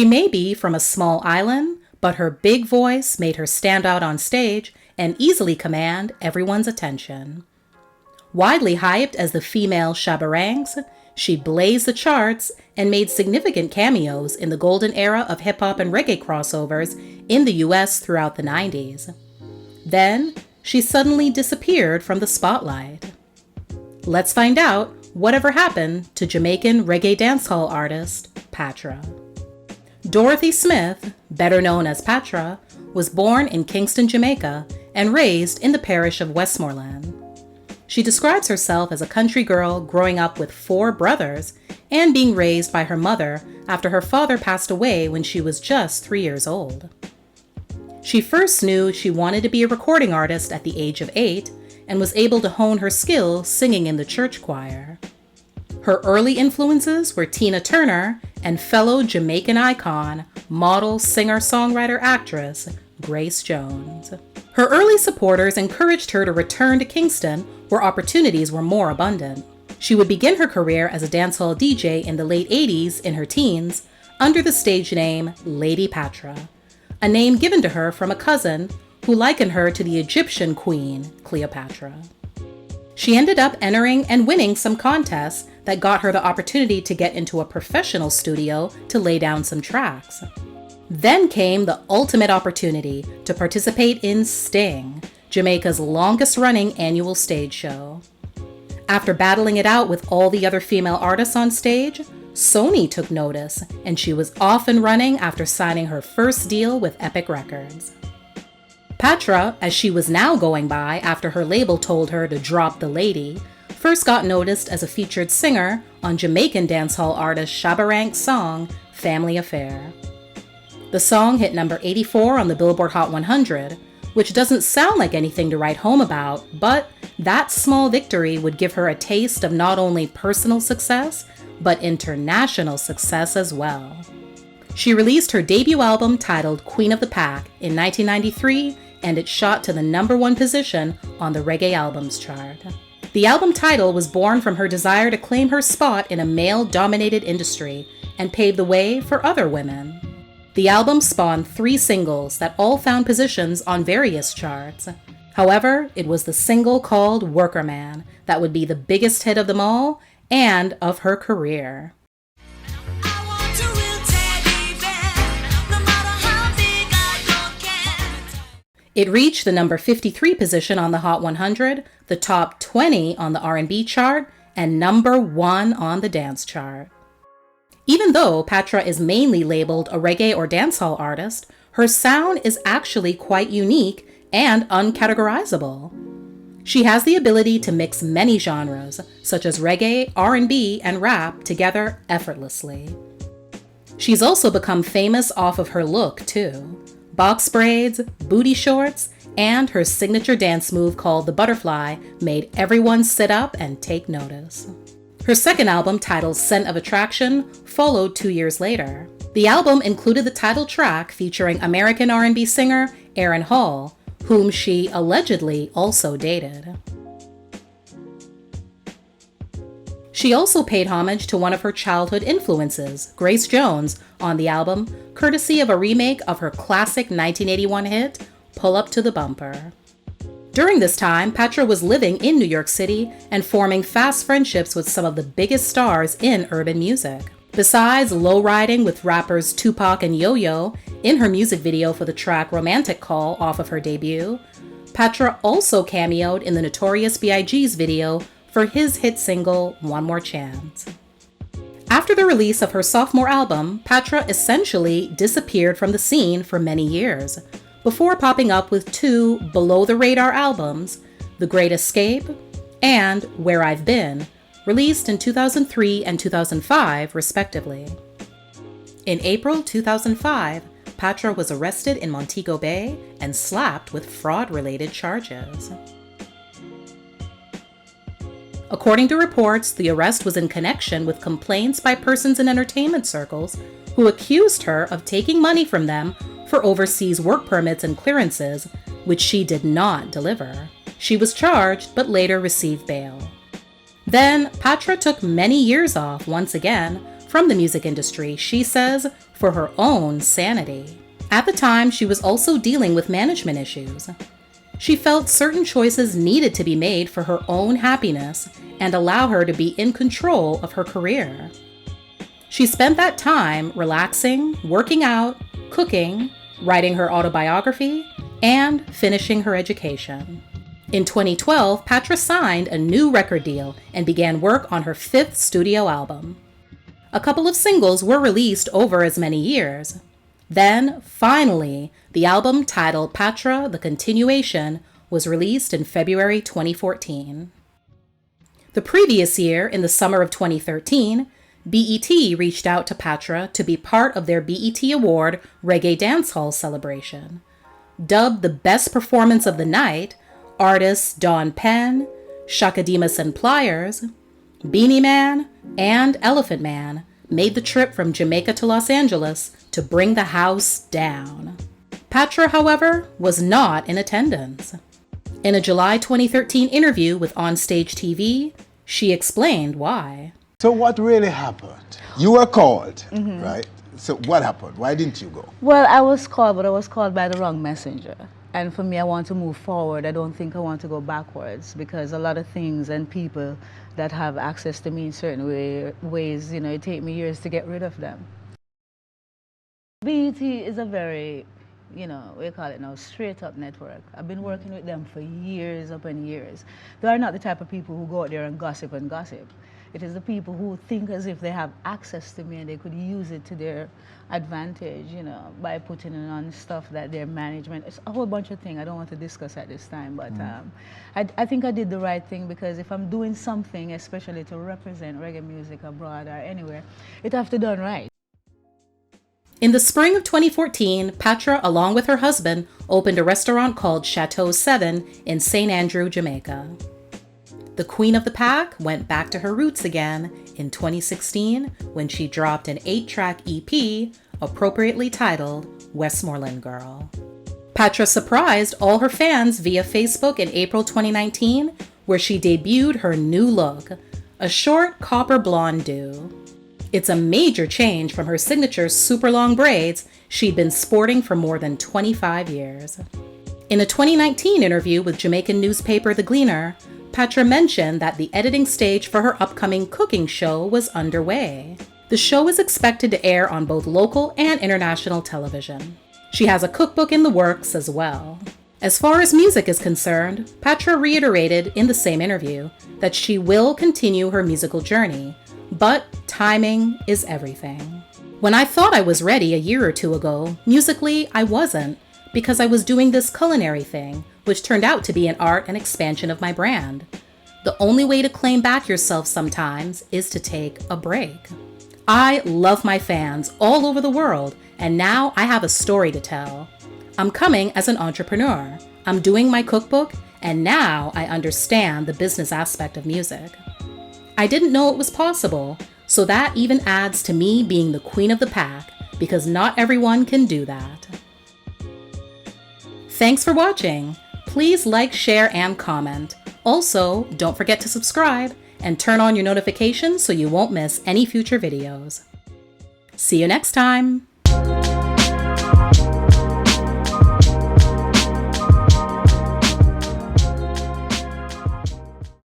She may be from a small island, but her big voice made her stand out on stage and easily command everyone's attention. Widely hyped as the female Shabba Ranks, she blazed the charts and made significant cameos in the golden era of hip-hop and reggae crossovers in the US throughout the 90s. Then, she suddenly disappeared from the spotlight. Let's find out whatever happened to Jamaican reggae dancehall artist Patra. Dorothy Smith, better known as Patra, was born in Kingston, Jamaica, and raised in the parish of Westmoreland. She describes herself as a country girl growing up with 4 brothers and being raised by her mother after her father passed away when she was just 3 years old. She first knew she wanted to be a recording artist at the age of 8 and was able to hone her skills singing in the church choir. Her early influences were Tina Turner and fellow Jamaican icon, model, singer, songwriter, actress, Grace Jones. Her early supporters encouraged her to return to Kingston, where opportunities were more abundant. She would begin her career as a dancehall DJ in the late 80s in her teens under the stage name Lady Patra, a name given to her from a cousin who likened her to the Egyptian queen, Cleopatra. She ended up entering and winning some contests that got her the opportunity to get into a professional studio to lay down some tracks. Then came the ultimate opportunity to participate in Sting, Jamaica's longest-running annual stage show. After battling it out with all the other female artists on stage, Sony took notice, and she was off and running after signing her first deal with Epic Records. Patra, as she was now going by after her label told her to drop the lady, first got noticed as a featured singer on Jamaican dancehall artist Shabba Ranks' song, Family Affair. The song hit number 84 on the Billboard Hot 100, which doesn't sound like anything to write home about, but that small victory would give her a taste of not only personal success, but international success as well. She released her debut album titled Queen of the Pack in 1993, and it shot to the number 1 position on the Reggae Albums chart. The album title was born from her desire to claim her spot in a male-dominated industry and pave the way for other women. The album spawned 3 singles that all found positions on various charts. However, it was the single called Worker Man that would be the biggest hit of them all and of her career. It reached the number 53 position on the Hot 100, the top 20 on the R&B chart, and number 1 on the dance chart. Even though Patra is mainly labeled a reggae or dancehall artist, her sound is actually quite unique and uncategorizable. She has the ability to mix many genres, such as reggae, R&B, and rap together effortlessly. She's also become famous off of her look, too. Box braids, booty shorts, and her signature dance move called the butterfly made everyone sit up and take notice. Her second album, titled Scent of Attraction, followed 2 years later. The album included the title track featuring American R&B singer Aaron Hall, whom she allegedly also dated. She also paid homage to one of her childhood influences, Grace Jones, on the album, courtesy of a remake of her classic 1981 hit, Pull Up to the Bumper. During this time, Patra was living in New York City and forming fast friendships with some of the biggest stars in urban music. Besides low-riding with rappers Tupac and Yo-Yo in her music video for the track Romantic Call off of her debut, Patra also cameoed in the Notorious B.I.G.'s video for his hit single, One More Chance. After the release of her sophomore album, Patra essentially disappeared from the scene for many years, before popping up with 2 below-the-radar albums, The Great Escape and Where I've Been, released in 2003 and 2005, respectively. In April 2005, Patra was arrested in Montego Bay and slapped with fraud-related charges. According to reports, the arrest was in connection with complaints by persons in entertainment circles who accused her of taking money from them for overseas work permits and clearances, which she did not deliver. She was charged, but later received bail. Then, Patra took many years off once again, from the music industry, she says, for her own sanity. At the time, she was also dealing with management issues. She felt certain choices needed to be made for her own happiness and allow her to be in control of her career. She spent that time relaxing, working out, cooking, writing her autobiography, and finishing her education. In 2012, Patra signed a new record deal and began work on her 5th studio album. A couple of singles were released over as many years. Then, finally, the album titled Patra: The Continuation was released in February 2014. The previous year, in the summer of 2013, BET reached out to Patra to be part of their BET Award Reggae Dancehall celebration. Dubbed the best performance of the night, artists Don Penn, Shaka Demus and Pliers, Beanie Man, and Elephant Man made the trip from Jamaica to Los Angeles to bring the house down. Patra, however, was not in attendance. In a July 2013 interview with Onstage TV, she explained why. So what really happened? You were called, right? So what happened? Why didn't you go? Well, I was called, but I was called by the wrong messenger. And for me, I want to move forward. I don't think I want to go backwards, because a lot of things and people that have access to me in certain ways, it take me years to get rid of them. BET is a very, we call it now, straight up network. I've been working with them for years upon years. They are not the type of people who go out there and gossip and gossip. It is the people who think as if they have access to me and they could use it to their advantage, by putting it on stuff that their management, it's a whole bunch of things I don't want to discuss at this time, but I think I did the right thing, because if I'm doing something, especially to represent reggae music abroad or anywhere, it have to be done right. In the spring of 2014, Patra, along with her husband, opened a restaurant called Chateau 7 in St. Andrew, Jamaica. The Queen of the Pack went back to her roots again in 2016 when she dropped an 8-track EP appropriately titled Westmoreland Girl. Patra surprised all her fans via Facebook in April 2019, where she debuted her new look, a short copper blonde do. It's a major change from her signature super long braids she'd been sporting for more than 25 years. In a 2019 interview with Jamaican newspaper The Gleaner, Patra mentioned that the editing stage for her upcoming cooking show was underway. The show is expected to air on both local and international television. She has a cookbook in the works as well. As far as music is concerned, Patra reiterated in the same interview that she will continue her musical journey, but timing is everything. When I thought I was ready a year or two ago, musically I wasn't, because I was doing this culinary thing, which turned out to be an art and expansion of my brand. The only way to claim back yourself sometimes is to take a break. I love my fans all over the world, and now I have a story to tell. I'm coming as an entrepreneur. I'm doing my cookbook, and now I understand the business aspect of music. I didn't know it was possible, so that even adds to me being the queen of the pack, because not everyone can do that. Thanks for watching. Please like, share, and comment. Also, don't forget to subscribe and turn on your notifications so you won't miss any future videos. See you next time.